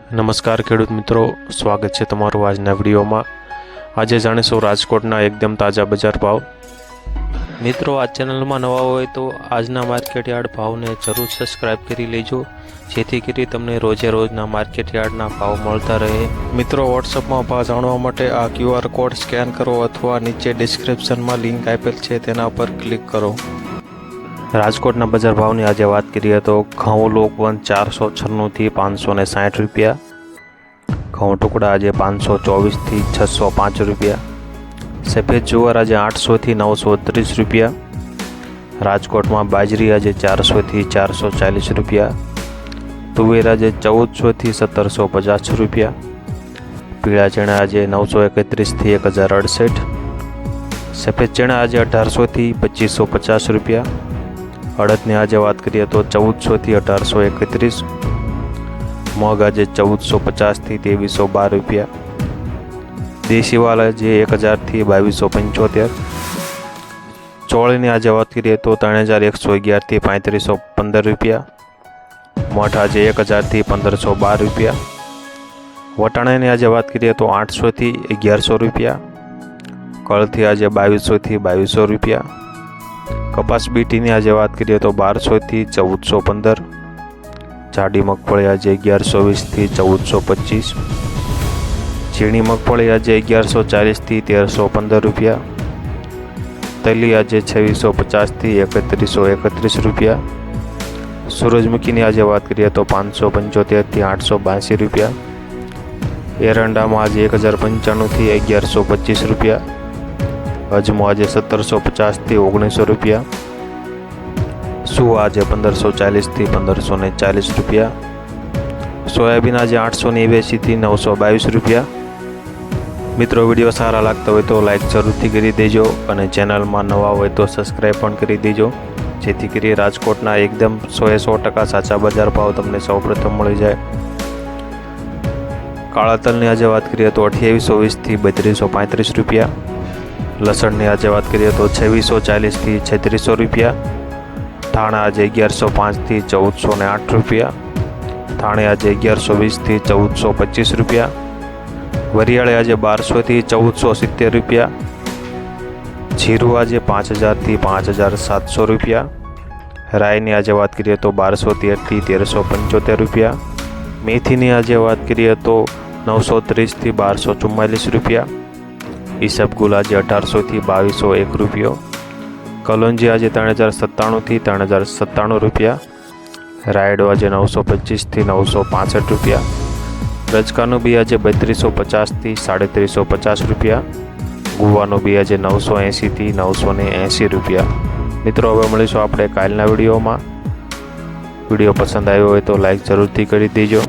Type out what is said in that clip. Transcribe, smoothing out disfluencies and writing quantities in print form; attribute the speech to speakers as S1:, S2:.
S1: નમસ્કાર ખેડૂત મિત્રો, સ્વાગત છે તમારું આજના વિડીયોમાં। આજે જાણીશું રાજકોટના એકદમ તાજા બજાર ભાવ। મિત્રો, આ ચેનલમાં નવા હોય તો આજના માર્કેટ યાર્ડ ભાવને જરૂર સબસ્ક્રાઇબ કરી લેજો, જેથી કરી તમને રોજે રોજના માર્કેટ યાર્ડના ભાવ મળતા રહે। મિત્રો, વોટ્સઅપમાં ભાવ જાણવા માટે આ QR કોડ સ્કેન કરો અથવા નીચે ડિસ્ક્રિપ્શનમાં લિંક આપેલ છે તેના પર ક્લિક કરો। રાજકોટના બજાર ભાવની આજે વાત કરીએ તો ઘઉં લોકવન 496 થી 560 રૂપિયા, ઘઉં ટુકડા આજે 524 થી 605 રૂપિયા, સફેદ જુવાર આજે 800 થી 930 રૂપિયા, રાજકોટમાં બાજરી આજે 400 થી 440 રૂપિયા, તુવેર આજે 1400 થી 1750 રૂપિયા, પીળા ચણા આજે 931 થી 1068, સફેદ ચણા આજે 1800 થી 2550 રૂપિયા, અડદની આજે વાત કરીએ તો 1400 થી 1831, મગ આજે 1450 થી 2312 રૂપિયા, દેશી વાલ આજે 1000 થી 2275, ચોળીની આજે વાત કરીએ તો 3111 થી 3515 રૂપિયા, મઠ આજે 1000 થી 1512 રૂપિયા, વટાણાની આજે વાત કરીએ તો 800 થી 1100 રૂપિયા, કળથી આજે 2200 થી 2200 રૂપિયા, કપાસ બીટીની આજે વાત કરીએ તો 1200 થી 1415, જાડી મગફળી આજે 1120 થી 1425, ઝીણી મગફળી આજે 1140 થી 1315 રૂપિયા, તલી આજે 2650 થી 3131 રૂપિયા, સૂરજમુખીની આજે વાત કરીએ તો 575 થી 882 રૂપિયા, એરંડામાં આજે 1095 થી 1125 રૂપિયા, અજમો આજે 1750 થી 1900 રૂપિયા, સુવા આજે 1540 થી 1540 રૂપિયા, સોયાબીન આજે 889 થી 922 રૂપિયા। મિત્રો, વિડીયો સારા લાગતા હોય તો લાઈક જરૂરથી કરી દેજો અને ચેનલમાં નવા હોય તો સબસ્ક્રાઈબ પણ કરી દેજો, જેથી કરી રાજકોટના એકદમ 100% સાચા બજાર ભાવ તમને સૌપ્રથમ મળી જાય। કાળા તલની આજે વાત કરીએ તો 2820 થી 3235 રૂપિયા, લસણની આજે વાત કરીએ તો 2640 થી 3600 રૂપિયા, ધાણા આજે 1105 થી 1408 રૂપિયા, ધાણી આજે 1120 થી 1425 રૂપિયા, વરિયાળી આજે 1200 થી 1470 રૂપિયા, જીરું આજે 5000 થી 5700 રૂપિયા, રાઈની આજે વાત કરીએ તો 1213 થી 1375 રૂપિયા, મેથીની આજે વાત કરીએ તો 930 થી 1244 રૂપિયા, ઈસબગુલ આજે 1800 થી 2201 રૂપિયો, કલોંજી આજે 3097 થી 3097 રૂપિયા, રાયડો આજે 925 થી 965 રૂપિયા, રજકાનું બી આજે 3250 થી 3350 રૂપિયા, ગુવાનું બી આજે 980 થી 980 રૂપિયા। મિત્રો, હવે મળીશું આપણે કાલના વિડીયોમાં। વિડીયો પસંદ આવ્યો હોય તો લાઈક જરૂરથી કરી દેજો।